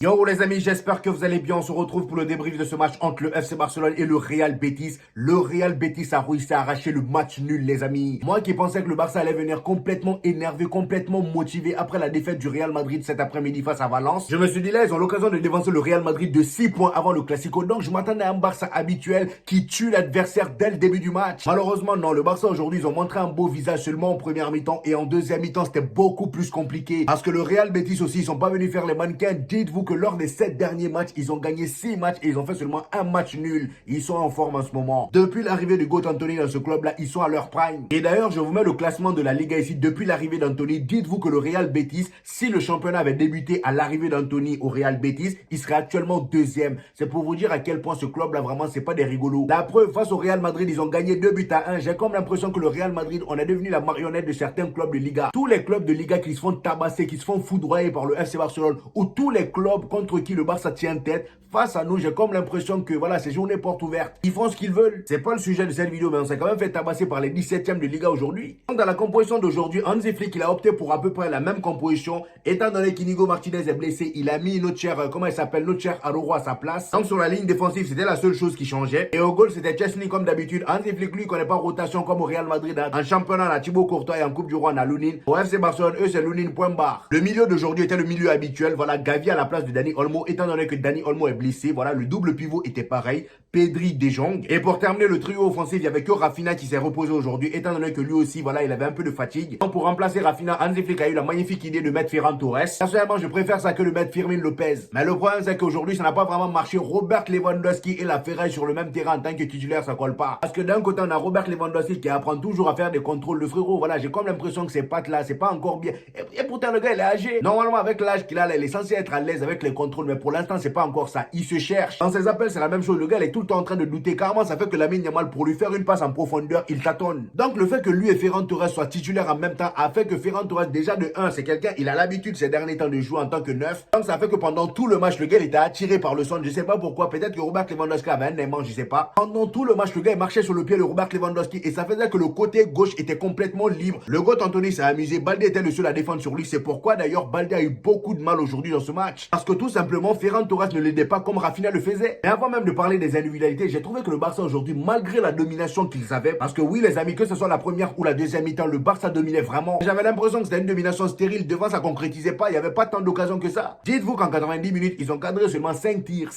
Yo les amis, j'espère que vous allez bien. On se retrouve pour le débrief de ce match entre le FC Barcelone et le Real Betis. Le Real Betis a réussi à arracher le match nul les amis. Moi qui pensais que le Barça allait venir complètement énervé, complètement motivé après la défaite du Real Madrid cet après-midi face à Valence. Je me suis dit là, ils ont l'occasion de dévancer le Real Madrid de 6 points avant le Classico. Donc je m'attendais à un Barça habituel qui tue l'adversaire dès le début du match. Malheureusement non, le Barça aujourd'hui ils ont montré un beau visage seulement en première mi-temps et en deuxième mi-temps c'était beaucoup plus compliqué. Parce que le Real Betis aussi ils sont pas venus faire les mannequins. Dites-vous que lors des 7 derniers matchs, ils ont gagné 6 matchs et ils ont fait seulement un match nul. Ils sont en forme en ce moment. Depuis l'arrivée de Goat Anthony dans ce club-là, ils sont à leur prime. Et d'ailleurs, je vous mets le classement de la Liga ici. Depuis l'arrivée d'Anthony, dites-vous que le Real Betis, si le championnat avait débuté à l'arrivée d'Anthony au Real Betis, il serait actuellement deuxième. C'est pour vous dire à quel point ce club-là, vraiment, c'est pas des rigolos. La preuve, face au Real Madrid, ils ont gagné 2-1. J'ai comme l'impression que le Real Madrid, on est devenu la marionnette de certains clubs de Liga. Tous les clubs de Liga qui se font tabasser, qui se font foudroyer par le FC Barcelone, ou tous les clubs contre qui le Barça tient tête, face à nous, j'ai comme l'impression que voilà, c'est journée porte ouverte. Ils font ce qu'ils veulent. C'est pas le sujet de cette vidéo, mais on s'est quand même fait tabasser par les 17e de Liga aujourd'hui. Donc dans la composition d'aujourd'hui, Hansi Flick, il a opté pour à peu près la même composition. Étant donné qu'Inigo Martinez est blessé, il a mis notre cher, comment il s'appelle, notre cher Araujo à sa place. Donc sur la ligne défensive, c'était la seule chose qui changeait. Et au goal, c'était Chesney comme d'habitude. Hansi Flick, lui, connaît pas rotation comme au Real Madrid. En championnat, on a Thibaut Courtois et en Coupe du Roi, on a Lunin. Au FC Barcelone, eux, c'est Lunin point barre. Le milieu d'aujourd'hui était le milieu habituel. Voilà, Gavi à la place de Dani Olmo. Étant donné que Dani Olmo est blessé, voilà, le double pivot était pareil. Pedri, De Jong. Et pour terminer le trio offensif, il y avait que Rafinha qui s'est reposé aujourd'hui, étant donné que lui aussi, voilà, il avait un peu de fatigue. Donc pour remplacer Rafinha, Hansi Flick a eu la magnifique idée de mettre Ferran Torres. Personnellement, je préfère ça que de mettre Firmin Lopez. Mais le problème, c'est qu'aujourd'hui, ça n'a pas vraiment marché. Robert Lewandowski et la ferraille sur le même terrain en tant que titulaire, ça colle pas. Parce que d'un côté, on a Robert Lewandowski qui apprend toujours à faire des contrôles. Le frérot, voilà, j'ai comme l'impression que ces pattes-là, c'est pas encore bien. Et pourtant, le gars, il est âgé. Normalement, avec l'âge qu'il a, là, il est censé être à l'aise avec les contrôles. Mais pour l'instant, c'est pas encore ça. Il se cherche. Dans ses appels, c'est la même chose. Le gars, il est tout le temps en train de douter. Carrément, ça fait que Lamine Yamal, pour lui faire une passe en profondeur, il tâtonne. Donc, le fait que lui et Ferran Torres soient titulaires en même temps a fait que Ferran Torres, déjà de 1, c'est quelqu'un, il a l'habitude ces derniers temps de jouer en tant que neuf. Donc, ça fait que pendant tout le match, le gars, il était attiré par le centre. Je sais pas pourquoi. Peut-être que Robert Lewandowski avait un aimant, je sais pas. Pendant tout le match, le gars, il marchait sur le pied de Robert Lewandowski et ça faisait que le côté gauche était complètement libre. Le Goat Anthony s'est amusé. Baldé était le seul à défendre sur lui. C'est pourquoi, d'ailleurs, Baldé a eu beaucoup de mal aujourd'hui dans ce match. Parce que tout simplement, Ferran Torres ne l'aidait pas comme Rafinha le faisait. Mais avant même de parler des individualités, j'ai trouvé que le Barça aujourd'hui, malgré la domination qu'ils avaient, parce que oui les amis, que ce soit la première ou la deuxième mi-temps, le Barça dominait vraiment. J'avais l'impression que c'était une domination stérile, devant ça concrétisait pas, il n'y avait pas tant d'occasions que ça. Dites-vous qu'en 90 minutes, ils ont cadré seulement 5 tirs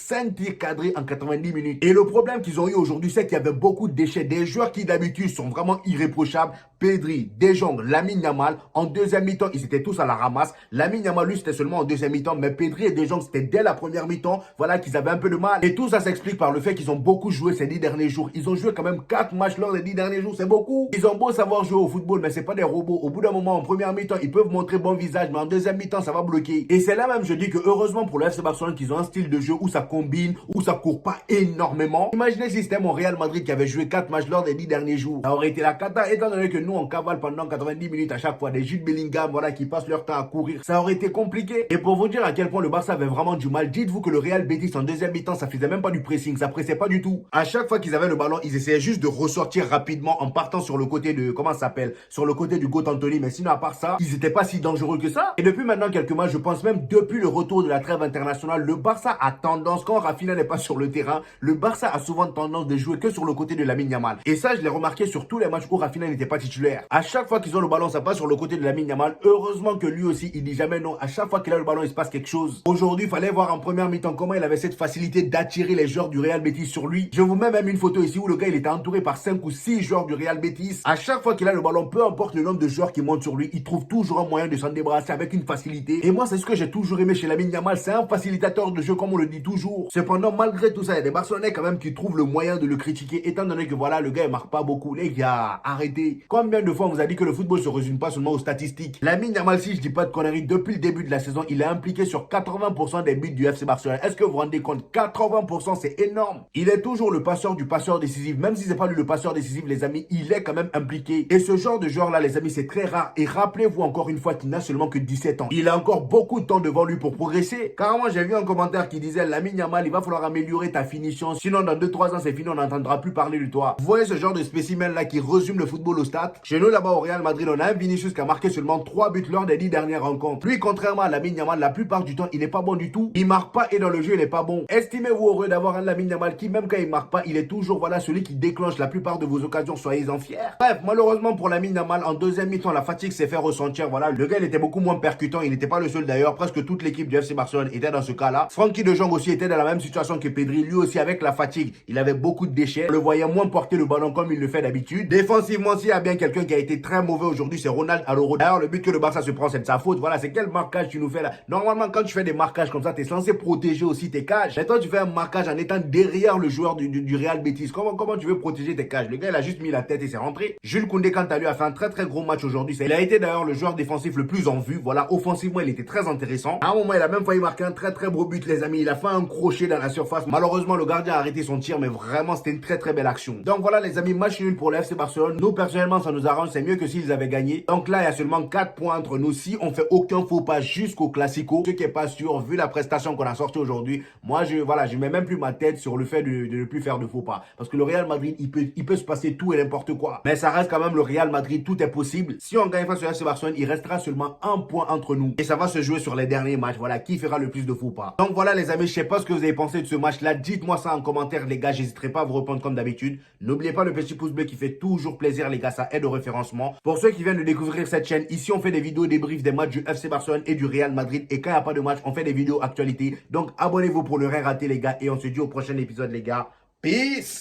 cadrés en 90 minutes. Et le problème qu'ils ont eu aujourd'hui, c'est qu'il y avait beaucoup de déchets, des joueurs qui d'habitude sont vraiment irréprochables. Pedri, De Jong, Lamine Yamal, en deuxième mi-temps, ils étaient tous à la ramasse. Lamine Yamal, lui, c'était seulement en deuxième mi-temps, mais Pedri et De Jong, c'était dès la première mi-temps, voilà, qu'ils avaient un peu de mal. Et tout ça s'explique par le fait qu'ils ont beaucoup joué ces 10 derniers jours. Ils ont joué quand même 4 matchs lors des 10 derniers jours, c'est beaucoup. Ils ont beau savoir jouer au football, mais c'est pas des robots. Au bout d'un moment, en première mi-temps, ils peuvent montrer bon visage, mais en deuxième mi-temps, ça va bloquer. Et c'est là même, je dis que heureusement pour le FC Barcelone qu'ils ont un style de jeu où ça combine, où ça court pas énormément. Imaginez si c'était mon Real Madrid qui avait joué 4 matchs lors des 10 derniers jours. Ça aurait été la cata, étant donné que nous, on cavale pendant 90 minutes à chaque fois. Des Jude Bellingham, voilà, qui passent leur temps à courir. Ça aurait été compliqué. Et pour vous dire à quel point le Barça avait vraiment du mal, dites-vous que le Real Betis en deuxième mi-temps, ça faisait même pas du pressing, ça pressait pas du tout. À chaque fois qu'ils avaient le ballon, ils essayaient juste de ressortir rapidement en partant sur le côté de, comment ça s'appelle, sur le côté du Goat Anthony. Mais sinon, à part ça, ils étaient pas si dangereux que ça. Et depuis maintenant quelques matchs, je pense même depuis le retour de la trêve internationale, le Barça a tendance, quand Rafinha n'est pas sur le terrain, le Barça a souvent tendance de jouer que sur le côté de Lamine Yamal. Et ça, je l'ai remarqué sur tous les matchs où Rafinha n'était pas titulaire. À chaque fois qu'ils ont le ballon, ça passe sur le côté de Lamine Yamal. Heureusement que lui aussi, il dit jamais non. À chaque fois qu'il a le ballon, il se passe quelque chose. Aujourd'hui, il fallait voir en première mi-temps comment il avait cette facilité d'attirer les joueurs du Real Betis sur lui. Je vous mets même une photo ici où le gars, il était entouré par 5 ou 6 joueurs du Real Betis. À chaque fois qu'il a le ballon, peu importe le nombre de joueurs qui montent sur lui, il trouve toujours un moyen de s'en débarrasser avec une facilité. Et moi, c'est ce que j'ai toujours aimé chez Lamine Yamal. C'est un facilitateur de jeu, comme on le dit toujours. Cependant, malgré tout ça, il y a des Barcelonais quand même qui trouvent le moyen de le critiquer, étant donné que voilà, le gars, il marque pas beaucoup. Les gars, arrêtez. Combien de fois on vous a dit que le football se résume pas seulement aux statistiques? Lamine Yamal, si je dis pas de conneries, depuis le début de la saison, il est impliqué sur 80% des buts du FC Barcelone. Est-ce que vous vous rendez compte? 80%, c'est énorme. Il est toujours le passeur du passeur décisif. Même si c'est pas lui le passeur décisif, les amis, il est quand même impliqué. Et ce genre de joueur-là, les amis, c'est très rare. Et rappelez-vous encore une fois qu'il n'a seulement que 17 ans. Il a encore beaucoup de temps devant lui pour progresser. Carrément, j'ai vu un commentaire qui disait, Lamine Yamal, il va falloir améliorer ta finition. Sinon, dans 2-3 ans, c'est fini, on n'entendra plus parler de toi. Vous voyez ce genre de spécimen-là qui résume le football au stade? Chez nous, là-bas, au Real Madrid, on a un Vinicius qui a marqué seulement 3 buts lors des 10 dernières rencontres. Lui, contrairement à Lamine Yamal, la plupart du temps, il n'est pas pas bon du tout. Il marque pas et dans le jeu, il est pas bon. Estimez-vous heureux d'avoir un Lamine Yamal qui, même quand il marque pas, il est toujours, voilà, celui qui déclenche la plupart de vos occasions. Soyez-en fiers. Bref, malheureusement pour Lamine Yamal, en deuxième mi-temps, la fatigue s'est fait ressentir. Voilà, le gars, il était beaucoup moins percutant. Il n'était pas le seul d'ailleurs. Presque toute l'équipe du FC Barcelone était dans ce cas-là. Frenkie de Jong aussi était dans la même situation que Pedri. Lui aussi, avec la fatigue, il avait beaucoup de déchets. On le voyait moins porter le ballon comme il le fait d'habitude. Défensivement, s'il y a bien quelqu'un qui a été très mauvais aujourd'hui, c'est Ronald Araujo. D'ailleurs, le but que le Barça se prend, c'est de sa faute. Voilà, c'est quel marquage tu nous fais là? Normalement, quand tu fais des marquages comme ça, tu es censé protéger aussi tes cages. Mais toi, tu fais un marquage en étant derrière le joueur du Real Betis. Comment tu veux protéger tes cages? Le gars, il a juste mis la tête et c'est rentré. Jules Koundé, quant à lui, a fait un très gros match aujourd'hui. Il a été d'ailleurs le joueur défensif le plus en vue. Voilà, offensivement, il était très intéressant. À un moment, il a même failli marquer un très beau but, les amis. Il a fait un crochet dans la surface. Malheureusement, le gardien a arrêté son tir, mais vraiment, c'était une très belle action. Donc voilà, les amis, match nul pour le FC Barcelone. Nous, personnellement, ça nous arrange. C'est mieux que s'ils avaient gagné. Donc là, il y a seulement 4 points entre nous. Si on fait aucun faux pas jusqu'au Classico, ce qui est pas sûr, vu la prestation qu'on a sortie aujourd'hui, moi, je mets même plus ma tête sur le fait de ne plus faire de faux pas. Parce que le Real Madrid, il peut se passer tout et n'importe quoi. Mais ça reste quand même le Real Madrid, tout est possible. Si on gagne face au FC Barcelone, il restera seulement un point entre nous. Et ça va se jouer sur les derniers matchs. Voilà, qui fera le plus de faux pas. Donc voilà, les amis, je sais pas ce que vous avez pensé de ce match-là. Dites-moi ça en commentaire, les gars. J'hésiterai pas à vous répondre comme d'habitude. N'oubliez pas le petit pouce bleu qui fait toujours plaisir, les gars. Ça aide au référencement. Pour ceux qui viennent de découvrir cette chaîne, ici, on fait des vidéos débriefs des matchs du FC Barcelone et du Real Madrid. Et quand il n'y a pas de match, on fait des vidéos actualités. Donc abonnez-vous pour ne rien rater, les gars. Et on se dit au prochain épisode, les gars. Peace!